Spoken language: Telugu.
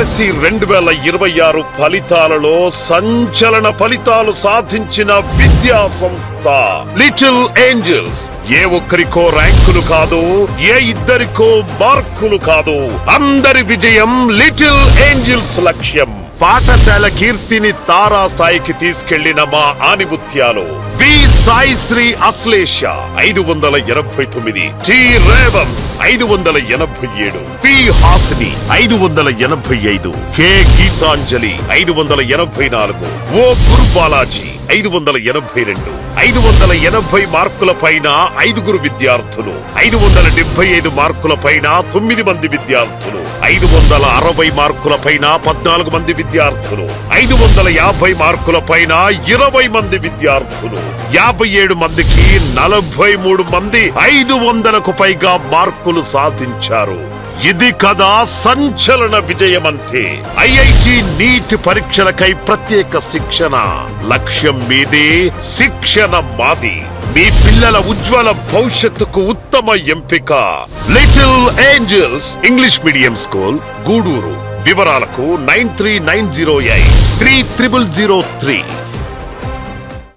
SSC 2026 ఫలితాలలో సంచలన ఫలితాలు సాధించిన విద్యా సంస్థ లిటిల్ ఏంజల్స్. ఏ ఒక్కరికో ర్యాంకులు కాదు, ఏ ఇద్దరికో మార్కులు కాదు, అందరి విజయం లిటిల్ ఏంజల్స్ లక్ష్యం. పాఠశాల కీర్తిని తారాస్థాయికి తీసుకెళ్లిన మా ఆనిముత్యాలు B Saisri Ashlesha 589, T Revanth 587, P Hasini 585, K Geethanjali 584, O Gurubalaji 582. 580 మార్కుల పైన 5 విద్యార్థులు, 575 మార్కుల పైన 9 మంది విద్యార్థులు, 560 మార్కుల పైన 14 మంది విద్యార్థులు, 550 మార్కుల పైన 20 మంది విద్యార్థులు, 57 మందికి 43 మంది 500కు పైగా మార్కులు సాధించారు. ఇది కదా సంచలన విజయమంటే. IIT నీట్ పరీక్షలకై ప్రత్యేక శిక్షణ. లక్ష్యం మీదే, శిక్షణ మాది. మీ పిల్లల ఉజ్వల భవిష్యత్తుకు ఉత్తమ ఎంపిక little angels English medium school, Gudur. వివరాలకు 9390830003.